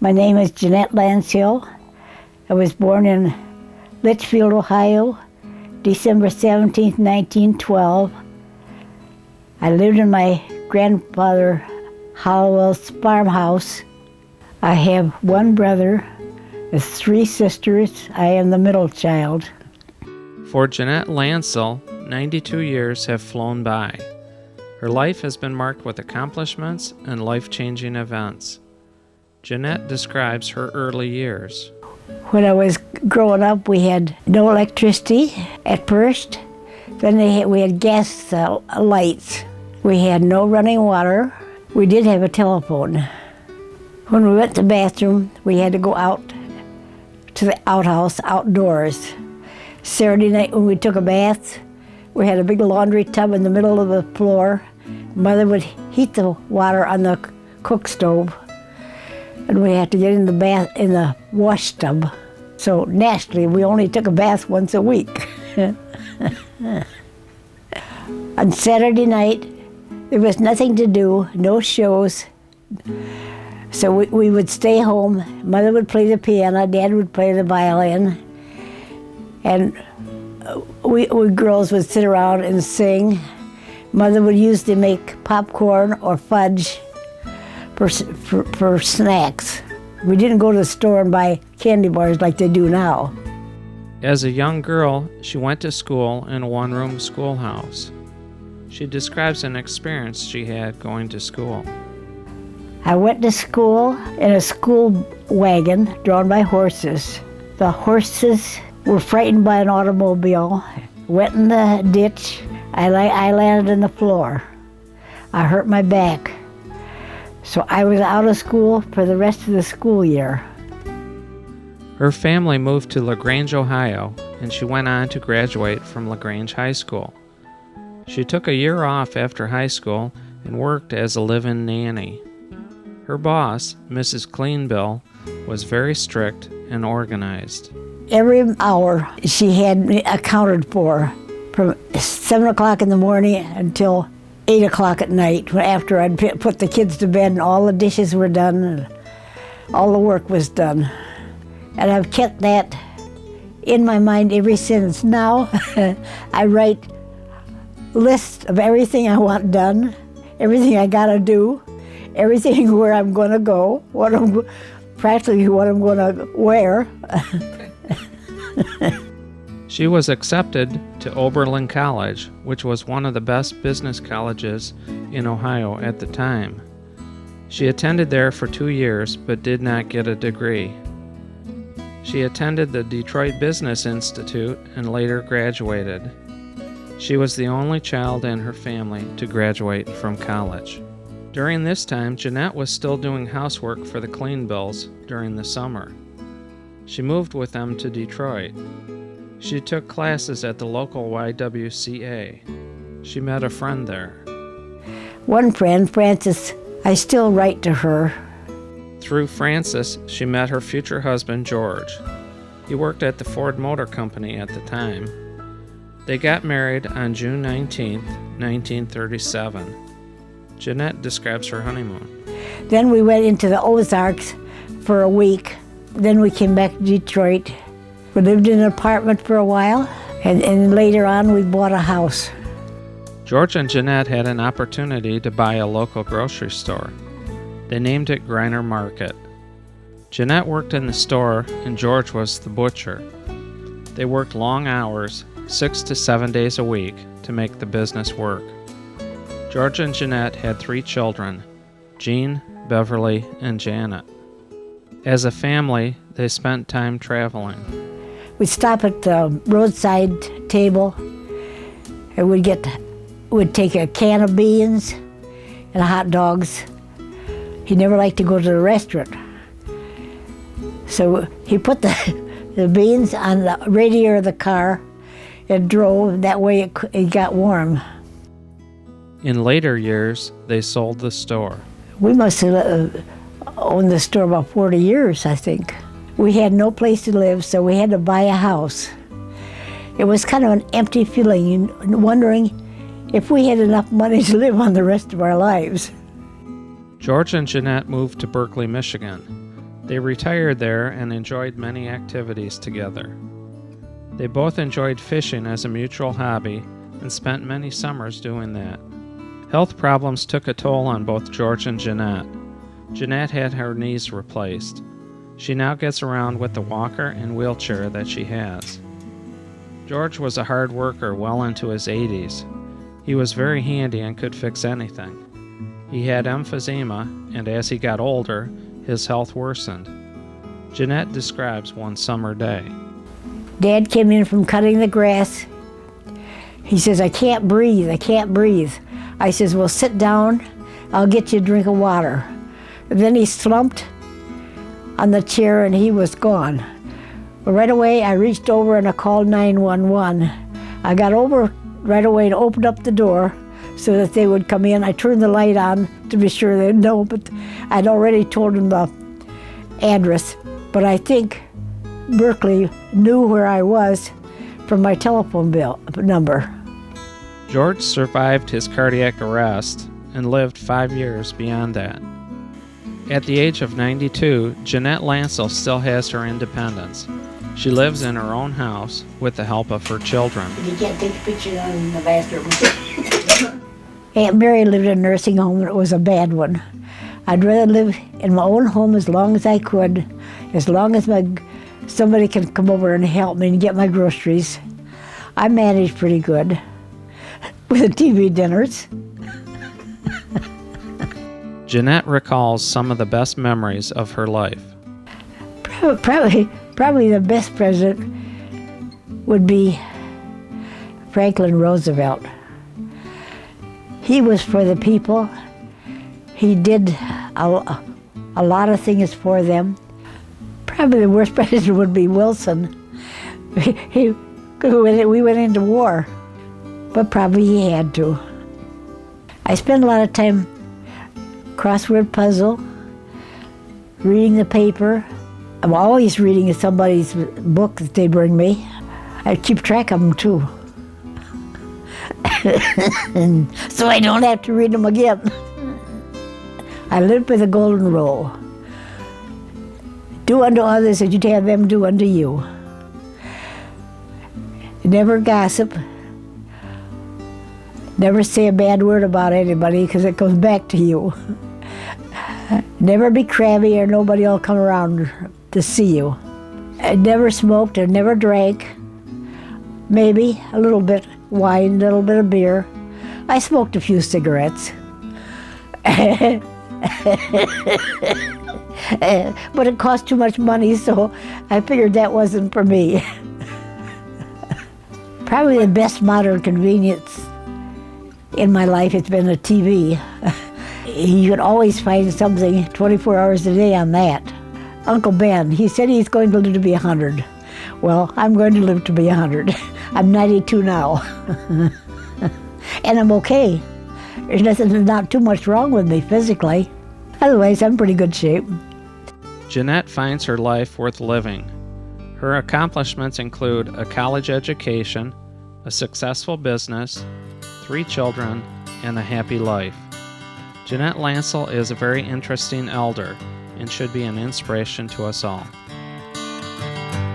My name is Jeanette Lancial. I was born in Litchfield, Ohio, December 17, 1912. I lived in my grandfather Hollowell's farmhouse. I have one brother, with 3 sisters. I am the middle child. For Jeanette Lancial, 92 years have flown by. Her life has been marked with accomplishments and life-changing events. Jeanette describes her early years. When I was growing up, we had no electricity at first. Then we had gas lights. We had no running water. We did have a telephone. When we went to the bathroom, we had to go out to the outhouse outdoors. Saturday night when we took a bath, we had a big laundry tub in the middle of the floor. Mother would heat the water on the cook stove, and we had to get in the bath in the wash tub. So naturally, we only took a bath once a week. On Saturday night, there was nothing to do, no shows. So we would stay home. Mother would play the piano, Dad would play the violin, and we girls would sit around and sing. Mother would usually make popcorn or fudge for snacks. We didn't go to the store and buy candy bars like they do now. As a young girl, she went to school in a one-room schoolhouse. She describes an experience she had going to school. I went to school in a school wagon drawn by horses. The horses were frightened by an automobile, went in the ditch. I landed on the floor. I hurt my back. So I was out of school for the rest of the school year. Her family moved to LaGrange, Ohio, and she went on to graduate from LaGrange High School. She took a year off after high school and worked as a live-in nanny. Her boss, Mrs. Cleanbill, was very strict and organized. Every hour she had me accounted for, from 7 o'clock in the morning until 8 o'clock at night, after I'd put the kids to bed and all the dishes were done and all the work was done. And I've kept that in my mind ever since. Now I write lists of everything I want done, everything I gotta do, everything where I'm gonna go, practically what I'm gonna wear. She was accepted to Oberlin College, which was one of the best business colleges in Ohio at the time. She attended there for 2 years but did not get a degree. She attended the Detroit Business Institute and later graduated. She was the only child in her family to graduate from college. During this time, Jeanette was still doing housework for the Cleanbills during the summer. She moved with them to Detroit. She took classes at the local YWCA. She met a friend there. One friend, Frances, I still write to her. Through Frances, she met her future husband, George. He worked at the Ford Motor Company at the time. They got married on June 19, 1937. Jeanette describes her honeymoon. Then we went into the Ozarks for a week. Then we came back to Detroit. We lived in an apartment for a while, and later on we bought a house. George and Jeanette had an opportunity to buy a local grocery store. They named it Griner Market. Jeanette worked in the store, and George was the butcher. They worked long hours, 6 to 7 days a week, to make the business work. George and Jeanette had 3 children, Jean, Beverly, and Janet. As a family, they spent time traveling. We'd stop at the roadside table, and we'd take a can of beans and hot dogs. He never liked to go to the restaurant. So he put the beans on the radiator of the car and drove. That way it got warm. In later years, they sold the store. We must have owned the store about 40 years, I think. We had no place to live, so we had to buy a house. It was kind of an empty feeling, wondering if we had enough money to live on the rest of our lives. George and Jeanette moved to Berkeley, Michigan. They retired there and enjoyed many activities together. They both enjoyed fishing as a mutual hobby and spent many summers doing that. Health problems took a toll on both George and Jeanette. Jeanette had her knees replaced. She now gets around with the walker and wheelchair that she has. George was a hard worker well into his 80s. He was very handy and could fix anything. He had emphysema, and as he got older, his health worsened. Jeanette describes one summer day. Dad came in from cutting the grass. He says, I can't breathe. I says, well, sit down. I'll get you a drink of water. And then he slumped on the chair and he was gone. Well, right away, I reached over and I called 911. I got over right away and opened up the door so that they would come in. I turned the light on to be sure they'd know, but I'd already told them the address. But I think Berkeley knew where I was from my telephone bill number. George survived his cardiac arrest and lived 5 years beyond that. At the age of 92, Jeanette Lancial still has her independence. She lives in her own house with the help of her children. You can't take a picture down in the bathroom. Aunt Mary lived in a nursing home and it was a bad one. I'd rather live in my own home as long as I could, as long as somebody can come over and help me and get my groceries. I managed pretty good with the TV dinners. Jeanette recalls some of the best memories of her life. Probably the best president would be Franklin Roosevelt. He was for the people. He did a lot of things for them. Probably the worst president would be Wilson. We went into war, but probably he had to. I spent a lot of time crossword puzzle, reading the paper. I'm always reading somebody's book that they bring me. I keep track of them too. So I don't have to read them again. I live by the golden rule. Do unto others as you'd have them do unto you. Never gossip. Never say a bad word about anybody because it goes back to you. Never be crabby or nobody will come around to see you. I never smoked or never drank. Maybe a little bit wine, a little bit of beer. I smoked a few cigarettes. But it cost too much money, so I figured that wasn't for me. Probably the best modern convenience in my life has been a TV. You could always find something 24 hours a day on that. Uncle Ben, he said he's going to live to be 100. Well, I'm going to live to be 100. I'm 92 now. And I'm okay. There's not too much wrong with me physically. Otherwise, I'm in pretty good shape. Jeanette finds her life worth living. Her accomplishments include a college education, a successful business, 3 children, and a happy life. Jeanette Lancial is a very interesting elder and should be an inspiration to us all.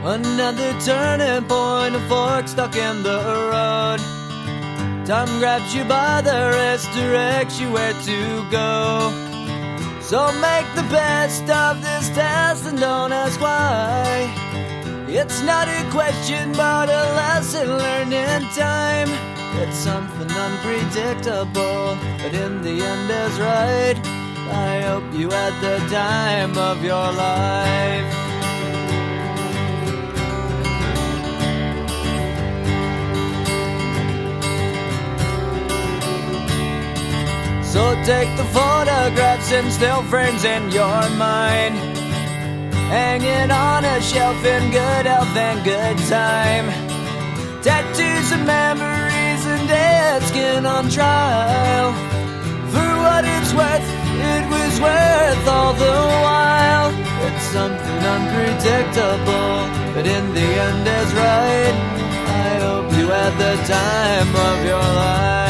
Another turning point, a fork stuck in the road. Time grabs you by the wrist, directs you where to go. So make the best of this test and don't ask why. It's not a question but a lesson learned in time. It's something unpredictable, but in the end is right. I hope you had the time of your life. So take the photographs and still frames in your mind, hanging on a shelf in good health and good time. Tattoos and memories and dead skin on trial. For what it's worth, it was worth all the while. It's something unpredictable, but in the end is right. I hope you had the time of your life.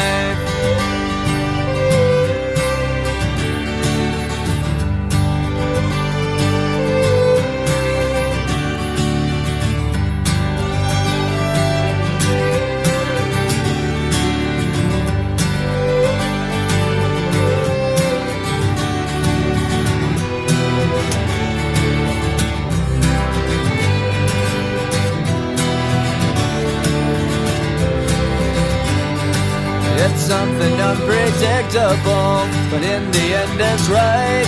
something unpredictable, but in the end it's right.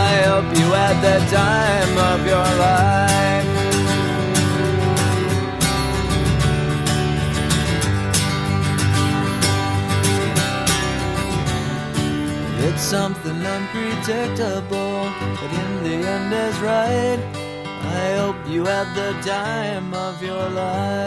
I hope you had the time of your life. It's something unpredictable, but in the end is right. I hope you had the time of your life.